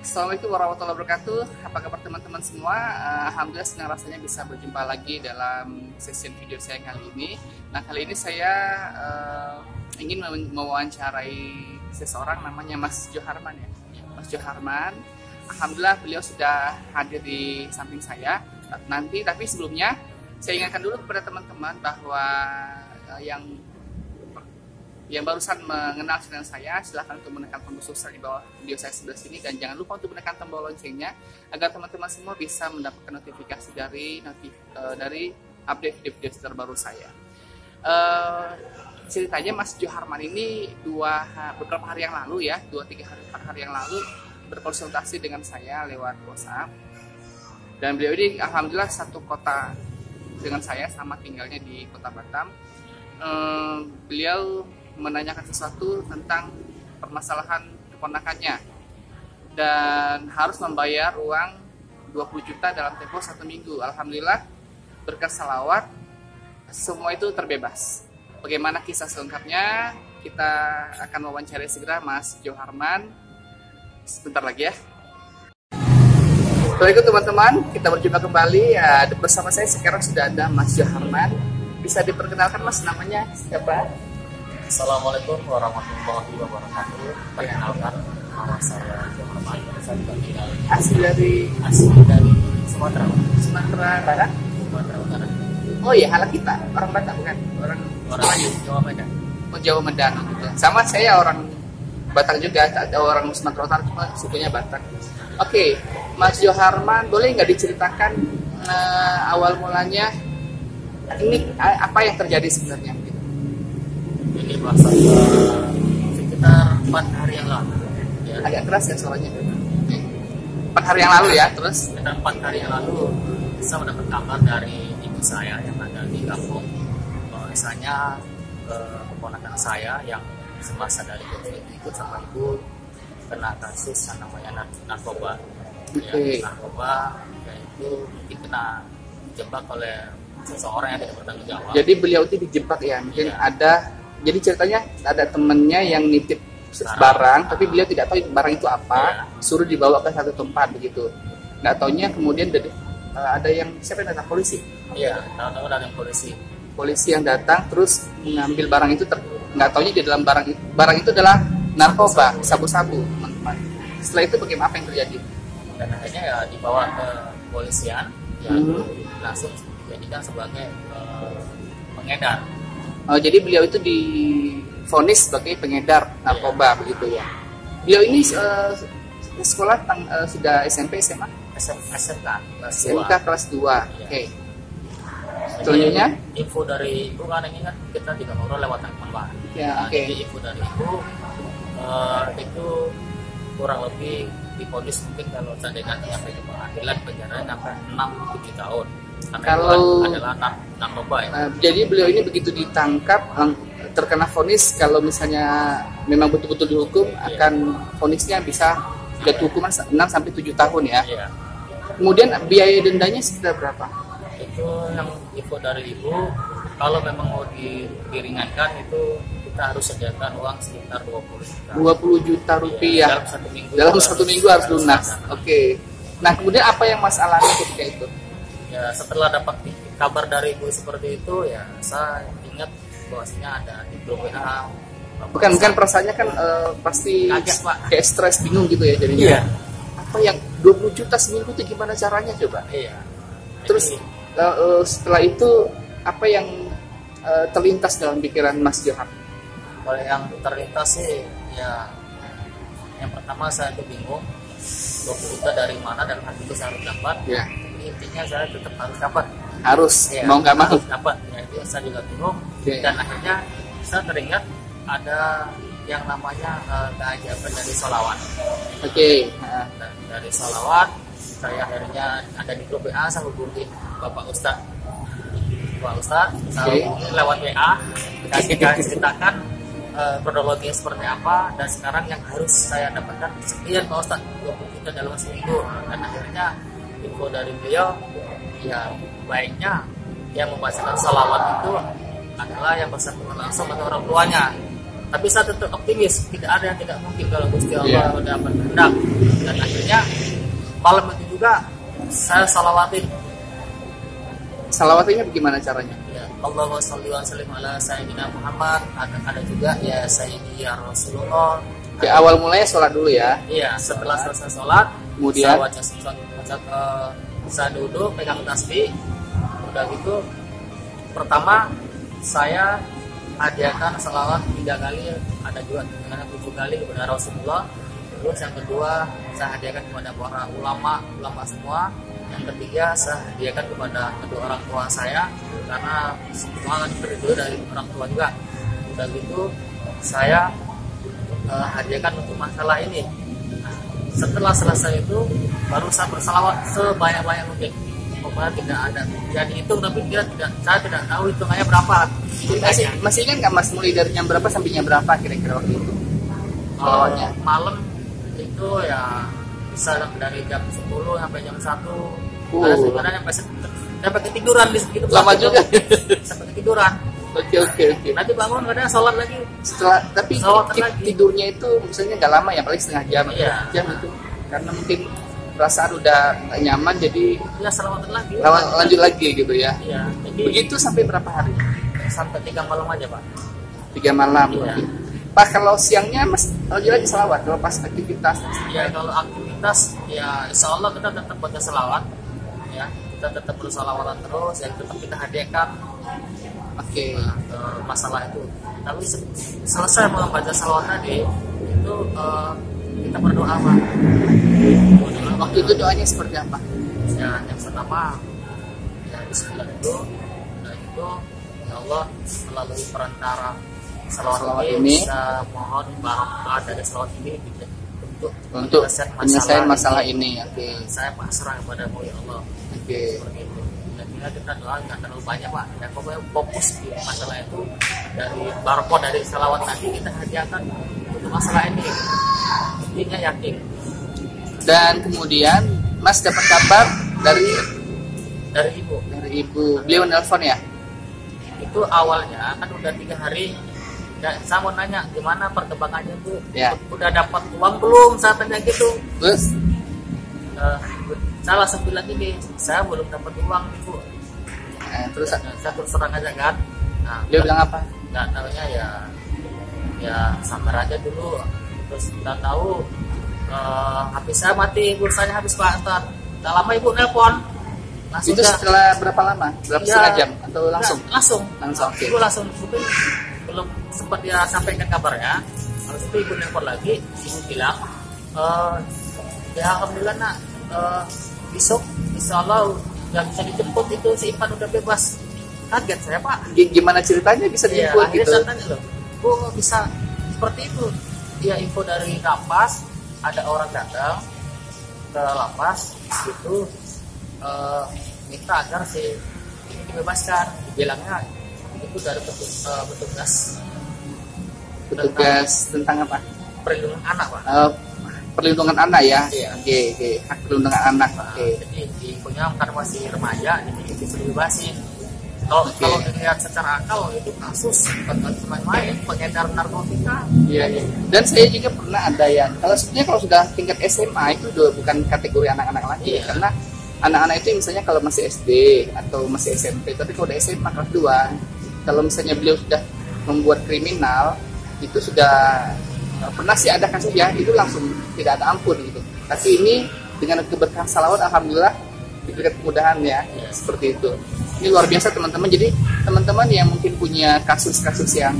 Assalamualaikum warahmatullahi wabarakatuh. Apa kabar teman-teman semua? Alhamdulillah senang rasanya bisa berjumpa lagi dalam sesi video saya kali ini. Nah, kali ini saya ingin mewawancarai seseorang namanya Mas Joharman ya. Mas Joharman, alhamdulillah beliau sudah hadir di samping saya. Tapi sebelumnya saya ingatkan dulu kepada teman-teman bahwa yang barusan mengenal channel saya, silahkan untuk menekan tombol subscribe di bawah video saya sebelah sini, dan jangan lupa untuk menekan tombol loncengnya agar teman-teman semua bisa mendapatkan notifikasi dari update video-video terbaru saya. Ceritanya Mas Joharman ini beberapa hari yang lalu ya, 2-3 hari yang lalu berkonsultasi dengan saya lewat WhatsApp, dan beliau ini alhamdulillah satu kota dengan saya, sama tinggalnya di Kota Batam. Beliau menanyakan sesuatu tentang permasalahan keponakannya dan harus membayar uang 20 juta dalam tempo 1 minggu. Alhamdulillah berkat salawat semua itu terbebas. Bagaimana kisah selengkapnya? Kita akan wawancara segera Mas Joharman sebentar lagi ya. Assalamualaikum teman-teman, kita berjumpa kembali ya. Bersama saya sekarang sudah ada Mas Joharman. Bisa diperkenalkan Mas, namanya siapa? Assalamualaikum warahmatullahi wabarakatuh. Perkenalkan, nama saya Joharman. Saya tinggal Asli dari Sumatera. Sumatera Barat? Sumatera Utara. Oh iya, halak kita. Orang Batak bukan? Orang Melayu. Jawa Medan. Oh, Jawa Medan gitu. Sama saya orang Batak juga, ada orang Sumatera Utara cuma sukunya Batak. Oke, Mas Joharman, boleh nggak diceritakan awal mulanya ini apa yang terjadi sebenarnya? Ini masa sekitar 4 hari yang lalu. Ya. Agak keras ya suaranya. 4 hari yang lalu ya, terus? Sekitar 4 hari yang lalu bisa mendapat kabar dari ibu saya yang ada di kampung. Misalnya keponakan saya yang semasa dari kecil ikut sama ibu kena kasus yang namanya narkoba. Okay. Ya, narkoba yaitu mungkin kena dijebak oleh seseorang yang tidak bertanggung jawab. Jadi beliau itu dijebak ya, mungkin ada. Jadi ceritanya ada temennya yang nitip barang, tapi beliau tidak tahu barang itu apa, suruh dibawa ke satu tempat begitu. Nggak taunya kemudian ada yang siapa yang datang, polisi? Iya, tahu-tahu ada polisi. Polisi yang datang terus mengambil barang itu, nggak taunya di dalam barang itu adalah narkoba, sabu-sabu, teman-teman. Setelah itu bagaimana, apa yang terjadi? Dan akhirnya ya dibawa ke polisian, ya langsung dijadikan sebagai pengedar. Jadi beliau itu divonis sebagai pengedar narkoba begitu ya. Beliau ini sekolah sudah SMP, SMA? SMK kelas 2. Ya. Oke. Selanjutnya info dari ibu kan, ini kan kita tidak ngobrol lewat telepon. Ya, oke. Jadi info dari ibu itu kurang lebih divonis mungkin kalau seandainya sampai ke pengadilan penjara sampai 6-7 tahun. Kalau adalah narkoba ya. Jadi beliau ini begitu ditangkap terkena vonis, kalau misalnya memang betul-betul dihukum, akan vonisnya bisa jatuh hukuman 6-7 tahun ya. Iya. Kemudian biaya dendanya sekitar berapa? Itu yang info dari ibu, kalau memang mau diringankan itu kita harus sediakan uang sekitar 20 juta rupiah. Ya, dalam satu minggu harus lunas. Oke. Nah, kemudian apa yang Mas alami ketika itu? Ya, setelah dapat kabar dari ibu seperti itu, ya saya ingat bahwasanya ada di grup WA. Bukan perasaannya kan pasti kaget, Pak. Kayak stres, bingung gitu ya jadinya. Iya. Apa yang 20 juta seminggu itu gimana caranya coba? Iya. Terus setelah itu apa yang terlintas dalam pikiran Mas Johan? Kalau yang terlintas sih ya, yang pertama saya tuh bingung 20 juta dari mana dan hati itu saya harus dapat. Ya. Intinya saya tetap harus dapat. Ya, mau nggak mau dapat. Ya, itu saya juga bingung. Okay. Dan akhirnya saya teringat ada yang namanya keajaiban dari sholawat. Oke. Dari sholawat saya akhirnya ada di grup WA, saya hubungi Bapak Ustadz. Saya hubungi lewat WA, kasih ceritakan kronologinya seperti apa, dan sekarang yang harus saya dapatkan sekian Pak Ustadz, 20 juta dalam seminggu. Dan akhirnya info dari beliau, ya baiknya yang membacakan salawat itu adalah yang bersangkutan langsung atau orang tuanya. Tapi saya tetap optimis, tidak ada yang tidak mungkin kalau Gusti Allah udah berkehendak. Dan akhirnya malam itu juga saya salawatin. Salawatinnya bagaimana caranya? Ya, Allahumma sholli wa sallim ala sayyidina Muhammad. Ada juga ya sayyidi ya Rasulullah. Di awal mulanya sholat dulu ya. Iya, setelah selesai sholat, kemudian saya duduk pegang tasbih. Udah gitu, pertama saya hadiahkan selawat 3 kali, ada juga dengan 7 kali kepada Rasulullah. Terus yang kedua saya hadiahkan kepada para ulama semua. Yang ketiga saya hadiahkan kepada kedua orang tua saya, karena semua kan berdua dari orang tua juga. Udah gitu saya hadiahkan untuk masalah ini. Nah, setelah selesai itu baru saya bersalawat sebanyak-banyak mungkin. Pokoknya tidak ada yang dihitung, tapi saya tidak tahu hitungannya berapa. Masih ingat nggak Mas, mulai dari jam berapa sampai jam berapa kira-kira waktu itu? Salawatnya malam itu ya bisa dari jam 10 sampai jam 1. Sebenarnya sampai ketiduran di situ. Lama juga. Sampai ketiduran. Oke. Nanti bangun kadang sholat lagi. Tapi tidurnya itu misalnya nggak lama ya, paling setengah jam, jam itu. Karena mungkin perasaan udah nggak nyaman, jadi ya salawatan lagi. Lanjut lagi gitu ya. Iya. Begitu sampai berapa hari? Sampai 3 malam aja Pak. 3 malam. Iya. Pak, kalau siangnya Mas lagi salawat, kalau pas aktivitas? Ya kalau aktivitas ya insya Allah kita tetap baca salawat. Ya, kita tetap bersalawatan terus, yang tetap kita hadiahkan. Oke. Masalah itu. Tapi selesai membaca salawat tadi itu kita berdoa Pak. Waktu itu doanya seperti apa? Ya, yang pertama ya bismillah dulu. Dan itu ya Allah melalui perantara salawat ini saya mohon barokah dari salawat ini untuk menyelesaikan masalah ini. Oke. Saya pasrah kepadamu ya Allah. Oke. Seperti itu. Dan kita doa nggak terlalu banyak Pak. Dan pokoknya fokus di masalah itu, dari barokah dari salawat tadi kita hadiahkan untuk masalah ini. Intinya yakin. Dan kemudian Mas dapat kabar dari ibu. Beliau nelpon ya? Itu awalnya kan udah 3 hari. Dan saya mau nanya gimana perkembangannya Bu? Ya. Udah dapat uang belum? Saya tanya gitu. Terus? Saya langsung bilang gini, saya belum dapat uang nih Bu. Terus saya terus terang aja kan. Nah, dia bilang apa? Nggak tahunya ya sabar aja dulu. Terus nggak tahu HP saya mati, pulsanya habis Pak. Tak lama Ibu nelpon. Itu setelah berapa lama? Setengah jam atau langsung? Langsung. Okay. Ibu langsung mungkin belum sempat dia sampaikan kabarnya. Habis itu Ibu nelpon lagi, Ibu bilang ya alhamdulillah nak, besok insya Allah udah bisa dijemput, itu si Ipan udah bebas. Kaget saya Pak. Gimana ceritanya bisa dijemput gitu? Akhirnya saya tanya loh, Bu bisa seperti itu? Ya info dari lapas, ada orang datang ke lapas itu minta agar si ini dibebaskan. Bilangnya itu dari petugas tentang apa? Perlindungan anak Pak. Perlindungan anak ya. Iya. Oke. Hak perlindungan anak. Oke. Jadi infonya karena masih remaja, jadi bisa dibebasin. Kalau dilihat secara akal itu kasus bukan main-main, pengedar narkotika. Iya. Dan saya juga pernah ada yang kalau sudah tingkat SMA itu udah bukan kategori anak-anak lagi. Iya. Karena anak-anak itu misalnya kalau masih SD atau masih SMP, tapi kalau udah SMA kelas 2, kalau misalnya beliau sudah membuat kriminal, itu sudah pernah sih ada kasus ya, itu langsung tidak ada ampun gitu. Tapi ini dengan keberkahan salawat, alhamdulillah diberikan kemudahan ya, seperti itu. Ini luar biasa teman-teman. Jadi teman-teman yang mungkin punya kasus-kasus yang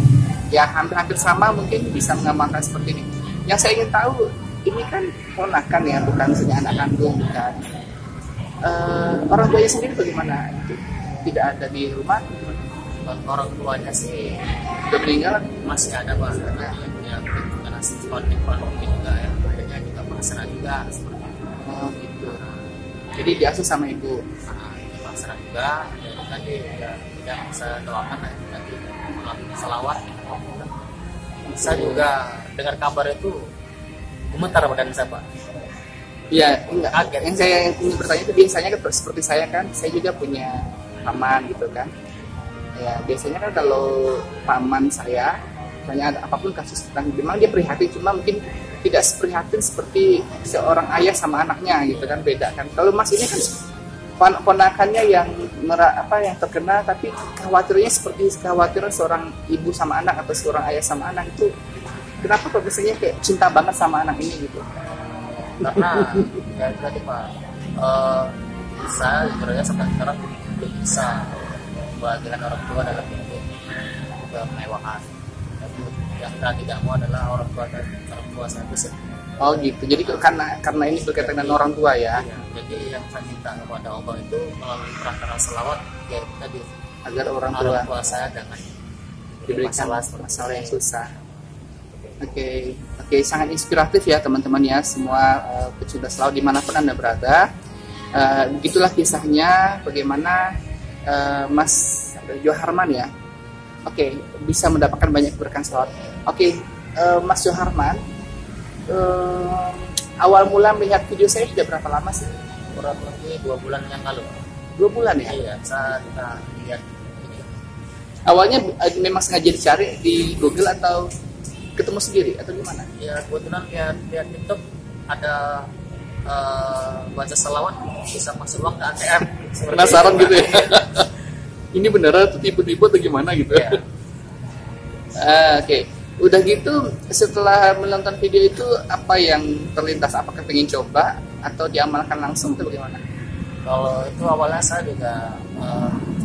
ya hampir-hampir sama mungkin bisa mengamalkan seperti ini. Yang saya ingin tahu, ini kan ponakan ya, bukan misalnya anak kandung, bukan. Orang tuanya sendiri bagaimana? Tidak ada di rumah? Orang tuanya sih udah meninggal? Masih ada Pak. Karena ekonomi juga ya, akhirnya juga pasrah juga seperti itu. Oh gitu. Jadi diasuh sama ibu. Pasrah juga. Ya tadi yang saya doakan nanti melalui salawat. Saya juga dengar kabar itu gemetar badan saya Pak. Iya, enggak. Yang saya ingin bertanya itu biasanya kan seperti saya kan, saya juga punya paman gitu kan. Ya biasanya kan kalau paman saya pertanyaan apapun kasus tentang memang dia prihatin, cuma mungkin tidak seprihatin seperti seorang ayah sama anaknya gitu kan, beda kan. Kalau Mas ini kan ponakannya yang yang terkena, tapi khawatirnya seperti kekhawatiran seorang ibu sama anak atau seorang ayah sama anak itu. Kenapa kok biasanya kayak cinta banget sama anak ini gitu? Karena ya tadi Pak, saya sebenarnya sampai sekarang belum bisa membahagiakan orang tua dalam bentuk kemewahan. Yang kita tidak mau adalah orang tua saya itu sedih. Oh gitu. Jadi karena ini berkaitan dengan orang tua ya. Iya, jadi yang saya minta kepada Allah itu melalui perantara selawat ya tadi Agar orang tua saya jangan diberikan masalah yang susah. Oke, sangat inspiratif ya teman-teman ya, semua pecinta selawat dimanapun Anda berada. Begitulah kisahnya bagaimana Mas Joharman ya. Oke, bisa mendapatkan banyak keberkahan selawat. Oke, Mas Joharman, awal mula melihat video saya sudah berapa lama sih? Kurang lebih 2 bulan yang lalu. 2 bulan ya? Iya, saya lihat ini. Awalnya memang sengaja dicari di Google atau ketemu sendiri atau gimana? Ya kebetulan lihat TikTok ada baca selawat bisa masuk uang ke ATM. Penasaran gitu ya? Ini beneran atau tipu-tipu atau gimana gitu? Ya. Oke. Udah gitu setelah menonton video itu apa yang terlintas? Apakah pengen coba atau diamalkan langsung atau bagaimana? Kalau itu awalnya saya juga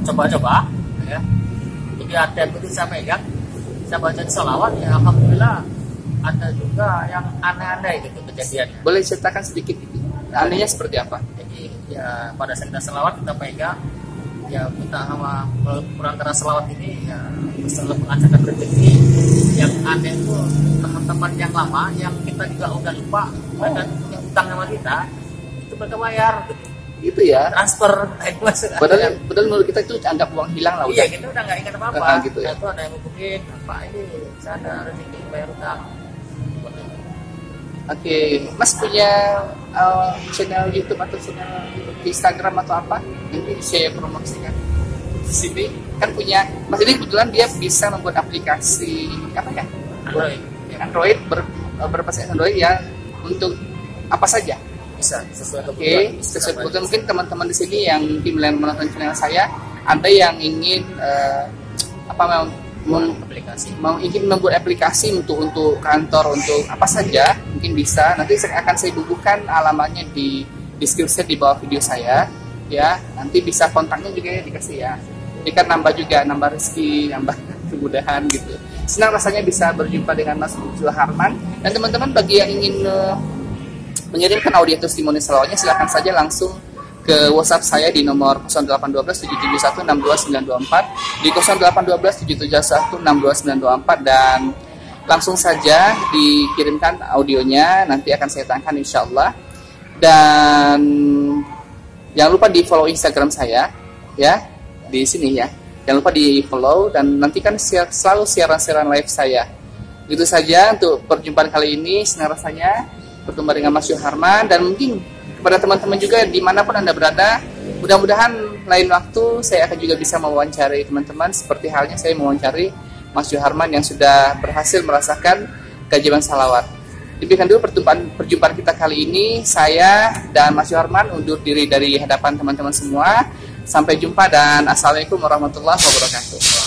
coba-coba ya. Jadi ATM itu saya pegang, saya baca selawat ya alhamdulillah ada juga yang aneh-aneh gitu kejadiannya. Boleh ceritakan sedikit gitu. Anehnya seperti apa? Jadi ya pada saat kita selawat kita pegang ya kita sama perantara selawat ini ya selalu mengajarkan rezeki yang aneh itu teman-teman yang lama yang kita juga udah lupa mereka yang utang sama kita itu mereka bayar gitu. Gitu ya. Transfer Padahal menurut kita itu anggap uang hilang lah. Iya kita udah nggak ingat apa-apa gitu ya. itu ada yang hubungin Pak ini saya ada rezeki bayar utang. Oke, Mas punya channel YouTube atau channel Instagram atau apa? Nanti saya promosikan di sini. Kan punya, Mas ini kebetulan dia bisa membuat aplikasi apa ya? Android berbasis Android ya untuk apa saja? Bisa sesuai kebutuhan. Oke, sesuai kebutuhan. Mungkin teman-teman di sini yang menonton channel saya, Anda yang ingin ingin membuat aplikasi untuk kantor, untuk apa saja mungkin bisa. Nanti akan saya bubuhkan alamatnya di deskripsi di bawah video saya ya. Nanti bisa kontaknya juga ya dikasih ya. Jadi kan nambah rezeki, nambah kemudahan gitu. Senang rasanya bisa berjumpa dengan Mas Joharman. Dan teman-teman bagi yang ingin mengirimkan audio testimoni selawatnya silahkan saja langsung ke WhatsApp saya di nomor 0812 771 62924, di 0812 771 62924, dan langsung saja dikirimkan audionya, nanti akan saya tayangkan insya Allah. Dan jangan lupa di follow Instagram saya ya, di sini ya, jangan lupa di follow, dan nantikan selalu siaran-siaran live saya. Itu saja untuk perjumpaan kali ini. Senang rasanya bertemu dengan Mas Joharman, dan mungkin kepada teman-teman juga dimanapun Anda berada, mudah-mudahan lain waktu saya akan juga bisa mewawancari teman-teman seperti halnya saya mewawancari Mas Joharman yang sudah berhasil merasakan keajaiban salawat. Demikian dulu perjumpaan kita kali ini. Saya dan Mas Joharman undur diri dari hadapan teman-teman semua. Sampai jumpa dan assalamualaikum warahmatullahi wabarakatuh.